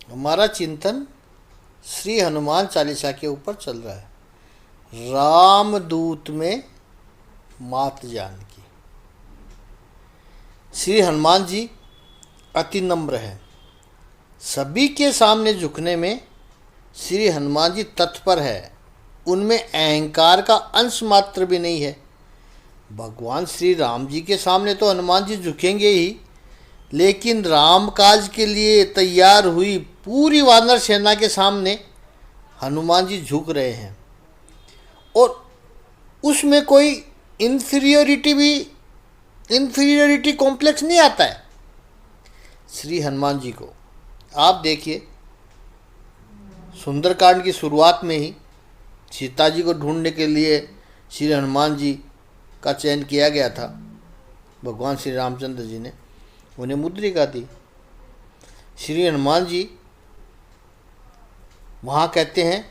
हमारा चिंतन श्री हनुमान चालीसा के ऊपर चल रहा है। रामदूत में मात जानकी। श्री हनुमान जी अति नम्र है। सभी के सामने झुकने में श्री हनुमान जी तत्पर है। उनमें अहंकार का अंश मात्र भी नहीं है। भगवान श्री राम जी के सामने तो हनुमान जी झुकेंगे ही, लेकिन राम काज के लिए तैयार हुई पूरी वानर सेना के सामने हनुमान जी झुक रहे हैं। और उसमें कोई इन्फीरियोरिटी कॉम्प्लेक्स नहीं आता है श्री हनुमान जी को। आप देखिए, सुंदरकांड की शुरुआत में ही सीता जी को ढूंढने के लिए श्री हनुमान जी का चयन किया गया था। भगवान श्री रामचंद्र जी ने उन्हें मुद्रिका दी। श्री हनुमान जी वहाँ कहते हैं,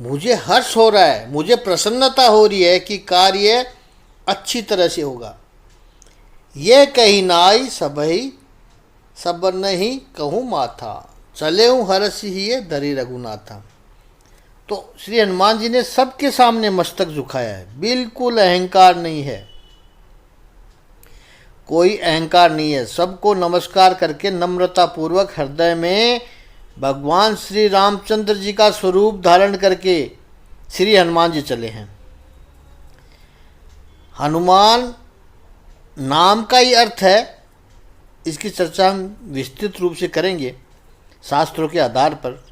मुझे हर्ष हो रहा है, मुझे प्रसन्नता हो रही है कि कार्य अच्छी तरह से होगा। ये कही नाई सबही सबर नहीं कहूँ माथा, चले हूँ हर्ष ही है धरी रघुनाथा। तो श्री हनुमान जी ने सबके सामने मस्तक झुकाया है। बिल्कुल अहंकार नहीं है, कोई अहंकार नहीं है। सबको नमस्कार करके नम्रता पूर्वक हृदय में भगवान श्री रामचंद्र जी का स्वरूप धारण करके श्री हनुमान जी चले हैं। हनुमान नाम का ही अर्थ है, इसकी चर्चा हम विस्तृत रूप से करेंगे शास्त्रों के आधार पर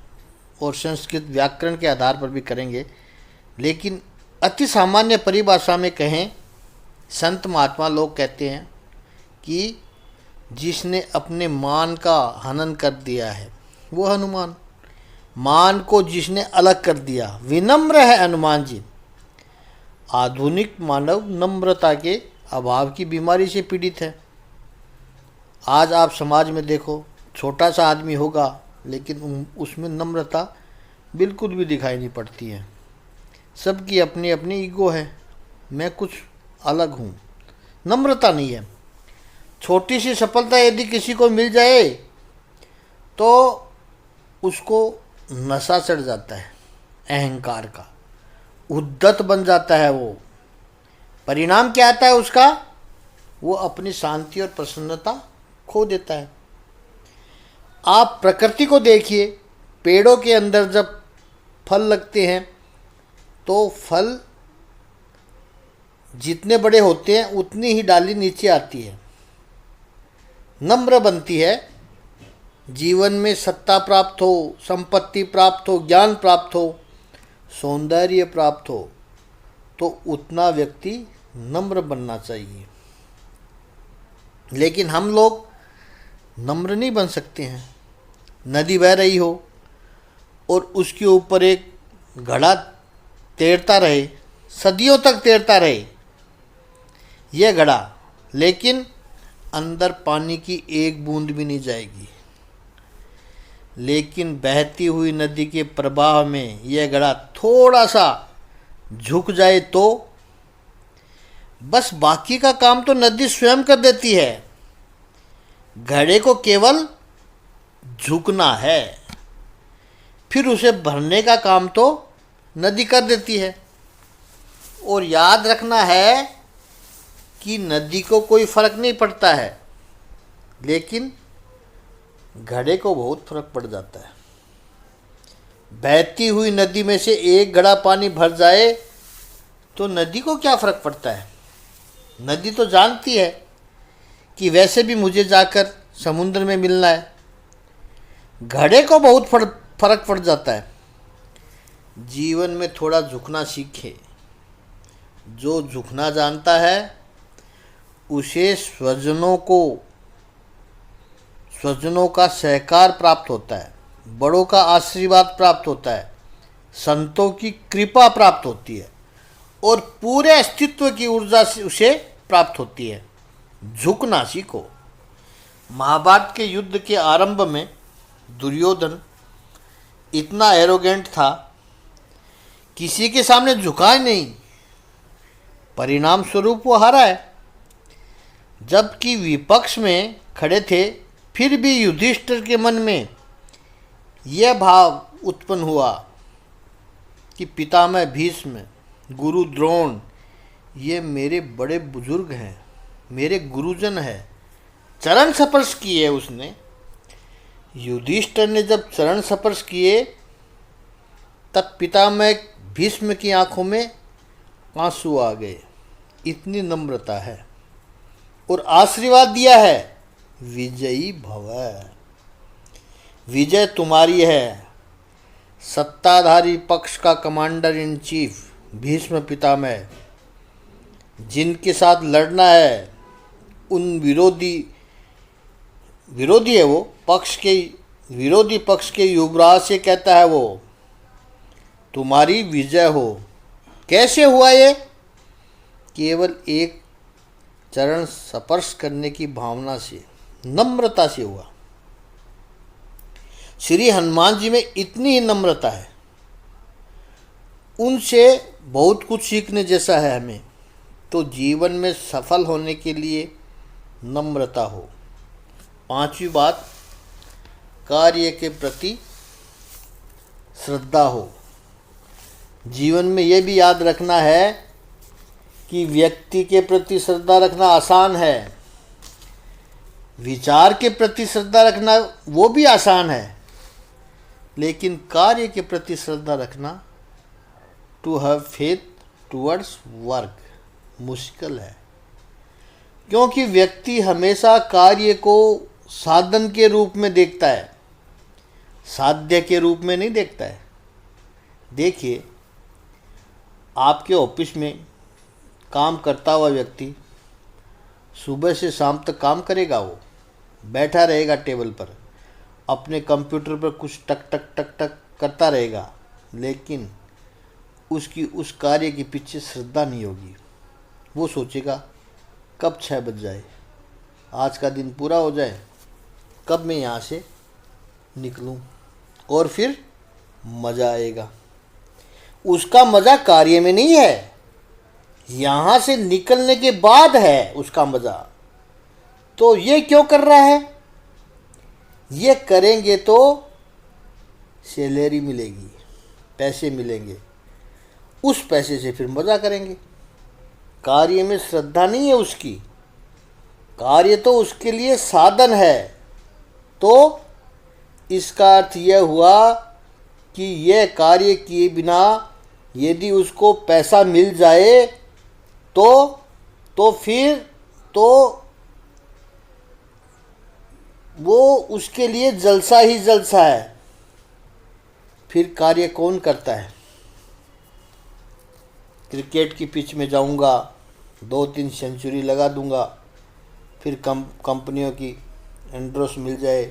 और संस्कृत व्याकरण के आधार पर भी करेंगे। लेकिन अति सामान्य परिभाषा में कहें, संत महात्मा लोग कहते हैं कि जिसने अपने मान का हनन कर दिया है वो हनुमान। मान को जिसने अलग कर दिया, विनम्र है हनुमान जी। आधुनिक मानव नम्रता के अभाव की बीमारी से पीड़ित है। आज आप समाज में देखो, छोटा सा आदमी होगा लेकिन उसमें नम्रता बिल्कुल भी दिखाई नहीं पड़ती है। सबकी अपनी अपनी ईगो है, मैं कुछ अलग हूँ, नम्रता नहीं है। छोटी सी सफलता यदि किसी को मिल जाए तो उसको नशा चढ़ जाता है अहंकार का, उद्धत बन जाता है वो। परिणाम क्या आता है उसका? वो अपनी शांति और प्रसन्नता खो देता है। आप प्रकृति को देखिए, पेड़ों के अंदर जब फल लगते हैं तो फल जितने बड़े होते हैं उतनी ही डाली नीचे आती है, नम्र बनती है। जीवन में सत्ता प्राप्त हो, संपत्ति प्राप्त हो, ज्ञान प्राप्त हो, सौंदर्य प्राप्त हो, तो उतना व्यक्ति नम्र बनना चाहिए। लेकिन हम लोग नम्र नहीं बन सकते हैं। नदी बह रही हो और उसके ऊपर एक घड़ा तैरता रहे, सदियों तक तैरता रहे यह घड़ा, लेकिन अंदर पानी की एक बूंद भी नहीं जाएगी। लेकिन बहती हुई नदी के प्रवाह में यह घड़ा थोड़ा सा झुक जाए तो बस बाकी का काम तो नदी स्वयं कर देती है। घड़े को केवल झुकना है, फिर उसे भरने का काम तो नदी कर देती है। और याद रखना है कि नदी को कोई फर्क नहीं पड़ता है, लेकिन घड़े को बहुत फर्क पड़ जाता है। बहती हुई नदी में से एक घड़ा पानी भर जाए तो नदी को क्या फर्क पड़ता है? नदी तो जानती है कि वैसे भी मुझे जाकर समुद्र में मिलना है। घड़े को बहुत फर्क पड़ जाता है। जीवन में थोड़ा झुकना सीखे। जो झुकना जानता है उसे स्वजनों का सहकार प्राप्त होता है, बड़ों का आशीर्वाद प्राप्त होता है, संतों की कृपा प्राप्त होती है और पूरे अस्तित्व की ऊर्जा से उसे प्राप्त होती है। झुकना सीखो। महाभारत के युद्ध के आरंभ में दुर्योधन इतना एरोगेंट था, किसी के सामने झुका ही नहीं। परिणाम स्वरूप वो हारा है। जबकि विपक्ष में खड़े थे, फिर भी युधिष्ठिर के मन में यह भाव उत्पन्न हुआ कि पितामह भीष्म, गुरु द्रोण ये मेरे बड़े बुजुर्ग हैं, मेरे गुरुजन हैं। चरण स्पर्श किए उसने। युधिष्ठिर ने जब चरण स्पर्श किए तब पितामह भीष्म की आंखों में आंसू आ गए। इतनी नम्रता है। और आशीर्वाद दिया है, विजयी भव, विजय तुम्हारी है। सत्ताधारी पक्ष का commander in chief Bhishma Pitamah, जिनके साथ लड़ना है उन विरोधी है वो पक्ष के, विरोधी पक्ष के युवराज से कहता है वो, तुम्हारी विजय हो। कैसे हुआ ये? केवल एक चरण स्पर्श करने की भावना से, नम्रता से हुआ। श्री हनुमान जी में इतनी ही नम्रता है। उनसे बहुत कुछ सीखने जैसा है हमें। तो जीवन में सफल होने के लिए नम्रता हो। पांचवी बात, कार्य के प्रति श्रद्धा हो। जीवन में यह भी याद रखना है कि व्यक्ति के प्रति श्रद्धा रखना आसान है, विचार के प्रति श्रद्धा रखना वो भी आसान है, लेकिन कार्य के प्रति श्रद्धा रखना, to have faith towards work, मुश्किल है। क्योंकि व्यक्ति हमेशा कार्य को साधन के रूप में देखता है, साध्य के रूप में नहीं देखता है। देखिए, आपके ऑफिस में काम करता हुआ व्यक्ति सुबह से शाम तक काम करेगा, वो बैठा रहेगा टेबल पर, अपने कंप्यूटर पर कुछ टक टक टक टक करता रहेगा, लेकिन उसकी उस कार्य के पीछे श्रद्धा नहीं होगी। वो सोचेगा कब 6 बज जाए, आज का दिन पूरा हो जाए, कब मैं यहाँ से निकलूँ, और फिर मज़ा आएगा। उसका मज़ा कार्य में नहीं है, यहाँ से निकलने के बाद है उसका मज़ा। तो ये क्यों कर रहा है? ये करेंगे तो सैलरी मिलेगी, पैसे मिलेंगे, उस पैसे से फिर मज़ा करेंगे। कार्य में श्रद्धा नहीं है उसकी, कार्य तो उसके लिए साधन है। तो इसका अर्थ यह हुआ कि यह कार्य किए बिना यदि उसको पैसा मिल जाए तो फिर तो वो उसके लिए जलसा ही जलसा है। फिर कार्य कौन करता है? क्रिकेट की पिच में जाऊंगा, 2-3 सेंचुरी लगा दूंगा, फिर कंपनियों की एंडोर्स मिल जाए,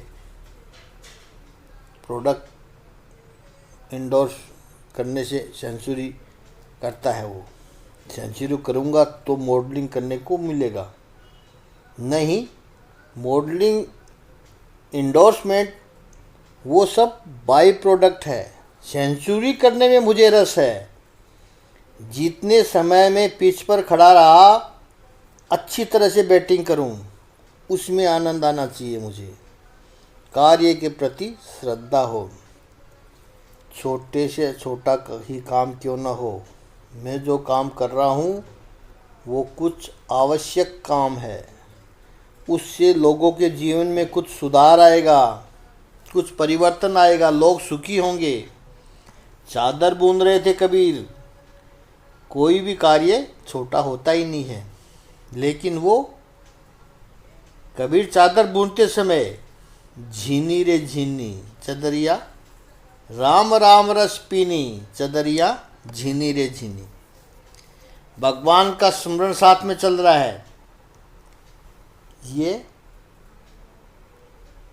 प्रोडक्ट एंडोर्स करने से सेंचुरी करता है वो। सेंचुरी करूंगा तो मॉडलिंग करने को मिलेगा नहीं, मॉडलिंग इंडोर्समेंट वो सब बाई प्रोडक्ट है। सेंचुरी करने में मुझे रस है। जितने समय में पिच पर खड़ा रहा, अच्छी तरह से बैटिंग करूं, उसमें आनंद आना चाहिए मुझे। कार्य के प्रति श्रद्धा हो। छोटे से छोटा ही काम क्यों ना हो, मैं जो काम कर रहा हूँ वो कुछ आवश्यक काम है, उससे लोगों के जीवन में कुछ सुधार आएगा, कुछ परिवर्तन आएगा, लोग सुखी होंगे। चादर बूंद रहे थे कबीर। कोई भी कार्य छोटा होता ही नहीं है, लेकिन वो कबीर चादर बूंदते समय झीनी रे झीनी चदरिया, राम राम रस पीनी चदरिया झीनी रे झीनी। भगवान का स्मरण साथ में चल रहा है। ये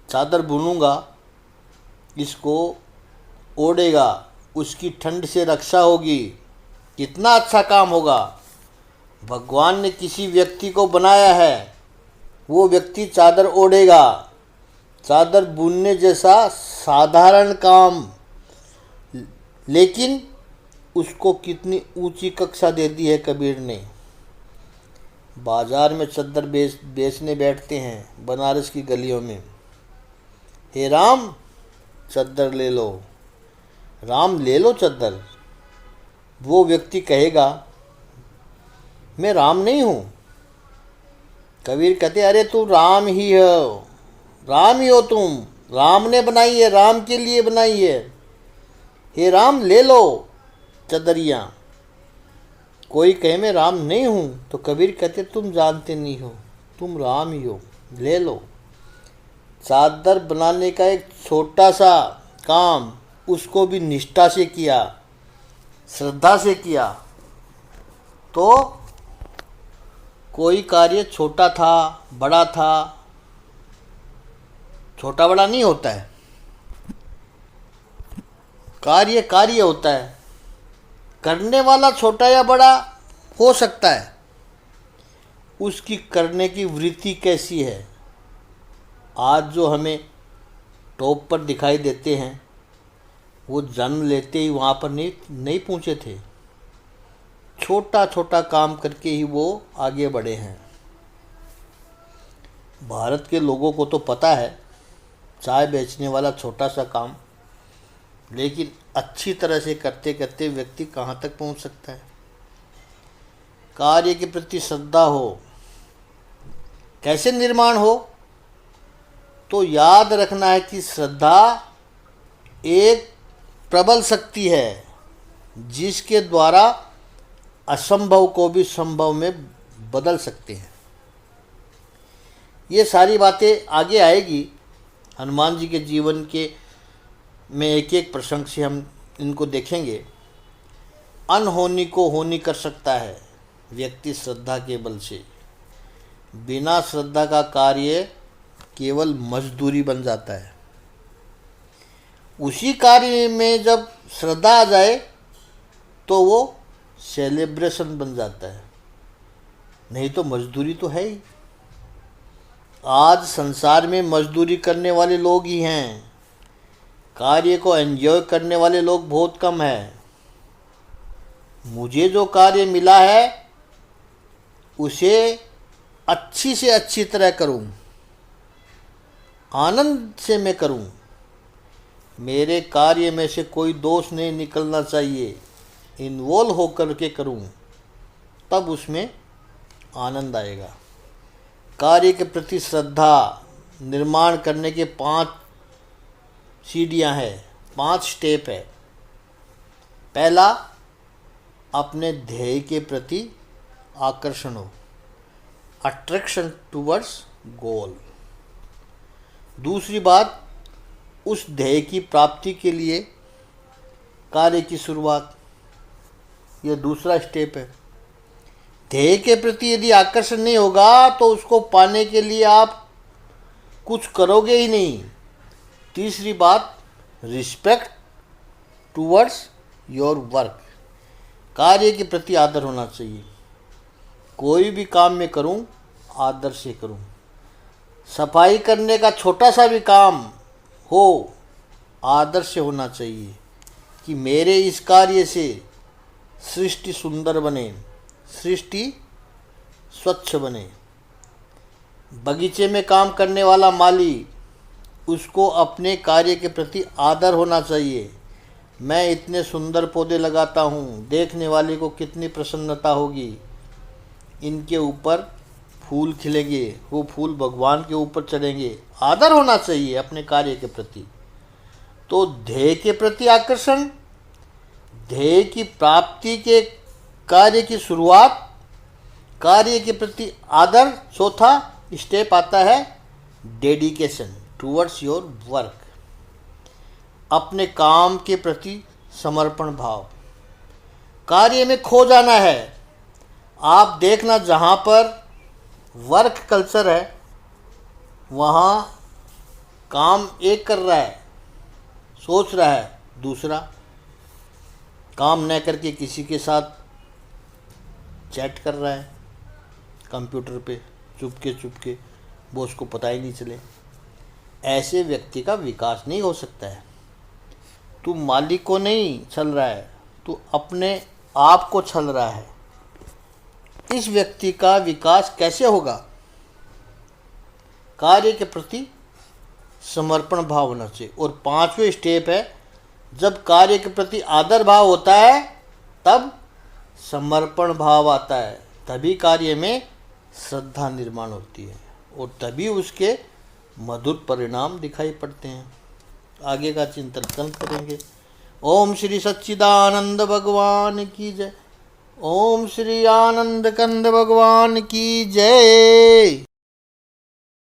चादर बुनूंगा, इसको ओढ़ेगा, उसकी ठंड से रक्षा होगी, कितना अच्छा काम होगा। भगवान ने किसी व्यक्ति को बनाया है, वो व्यक्ति चादर ओढ़ेगा। चादर बुनने जैसा साधारण काम, लेकिन उसको कितनी ऊंची कक्षा दे दी है कबीर ने। बाजार में चादर बेचने बैठते हैं बनारस की गलियों में। हे राम, चद्दर ले लो, राम ले लो चद्दर। वो व्यक्ति कहेगा मैं राम नहीं हूँ। कबीर कहते अरे तू राम ही हो, राम ही हो तुम, राम ने बनाई है, राम के लिए बनाई है। हे राम ले लो चदरियाँ। कोई कहे मैं राम नहीं हूँ तो कबीर कहते तुम जानते नहीं हो, तुम राम ही हो, ले लो। चादर बनाने का एक छोटा सा काम उसको भी निष्ठा से किया, श्रद्धा से किया, तो कोई कार्य छोटा था बड़ा था, छोटा बड़ा नहीं होता है, कार्य कार्य होता है। करने वाला छोटा या बड़ा हो सकता है, उसकी करने की वृत्ति कैसी है। आज जो हमें टॉप पर दिखाई देते हैं वो जन्म लेते ही वहाँ पर नहीं पहुँचे थे, छोटा छोटा काम करके ही वो आगे बढ़े हैं। भारत के लोगों को तो पता है चाय बेचने वाला छोटा सा काम, लेकिन अच्छी तरह से करते करते व्यक्ति कहाँ तक पहुँच सकता है। कार्य के प्रति श्रद्धा हो, कैसे निर्माण हो, तो याद रखना है कि श्रद्धा एक प्रबल शक्ति है जिसके द्वारा असंभव को भी संभव में बदल सकते हैं। ये सारी बातें आगे आएगी हनुमान जी के जीवन के में, एक एक प्रसंग से हम इनको देखेंगे। अनहोनी को होनी कर सकता है व्यक्ति श्रद्धा के बल से। बिना श्रद्धा का कार्य केवल मजदूरी बन जाता है। उसी कार्य में जब श्रद्धा आ जाए तो वो सेलिब्रेशन बन जाता है, नहीं तो मजदूरी तो है ही। आज संसार में मजदूरी करने वाले लोग ही हैं, कार्य को एंजॉय करने वाले लोग बहुत कम हैं। मुझे जो कार्य मिला है उसे अच्छी से अच्छी तरह करूं, आनंद से मैं करूं, मेरे कार्य में से कोई दोष नहीं निकलना चाहिए, इन्वॉल्व होकर के करूं, तब उसमें आनंद आएगा। कार्य के प्रति श्रद्धा निर्माण करने के 5 सीढ़ियां हैं, 5 स्टेप है। पहला, अपने ध्येय के प्रति आकर्षण हो, अट्रैक्शन टुवर्ड्स गोल। दूसरी बात, उस ध्येय की प्राप्ति के लिए कार्य की शुरुआत, यह दूसरा स्टेप है। ध्येय के प्रति यदि आकर्षण नहीं होगा तो उसको पाने के लिए आप कुछ करोगे ही नहीं। तीसरी बात, रिस्पेक्ट टुवर्ड्स योर वर्क, कार्य के प्रति आदर होना चाहिए। कोई भी काम मैं करूं, आदर से करूं। सफाई करने का छोटा सा भी काम हो, आदर से होना चाहिए कि मेरे इस कार्य से सृष्टि सुंदर बने, सृष्टि स्वच्छ बने। बगीचे में काम करने वाला माली, उसको अपने कार्य के प्रति आदर होना चाहिए। मैं इतने सुंदर पौधे लगाता हूँ, देखने वाले को कितनी प्रसन्नता होगी, इनके ऊपर फूल खिलेंगे, वो फूल भगवान के ऊपर चढ़ेंगे। आदर होना चाहिए अपने कार्य के प्रति। तो ध्येय के प्रति आकर्षण, ध्येय की प्राप्ति के कार्य की शुरुआत, कार्य के प्रति आदर। चौथा स्टेप आता है डेडिकेशन टुवर्ड्स योर वर्क, अपने काम के प्रति समर्पण भाव। कार्य में खो जाना है। आप देखना, जहाँ पर वर्क कल्चर है वहाँ काम एक कर रहा है, सोच रहा है दूसरा, काम न करके किसी के साथ चैट कर रहा है कंप्यूटर पे, चुपके वो उसको पता ही नहीं चले। ऐसे व्यक्ति का विकास नहीं हो सकता है। तू मालिक को नहीं छल रहा है, तू अपने आप को छल रहा है। इस व्यक्ति का विकास कैसे होगा? कार्य के प्रति समर्पण भाव होना चाहिए। और पांचवें स्टेप है, जब कार्य के प्रति आदर भाव होता है तब समर्पण भाव आता है, तभी कार्य में श्रद्धा निर्माण होती है और तभी उसके मधुर परिणाम दिखाई पड़ते हैं। आगे का चिंतन कल करेंगे। ओम श्री सच्चिदानंद भगवान की जय। ओम श्री आनंद कंद भगवान की जय।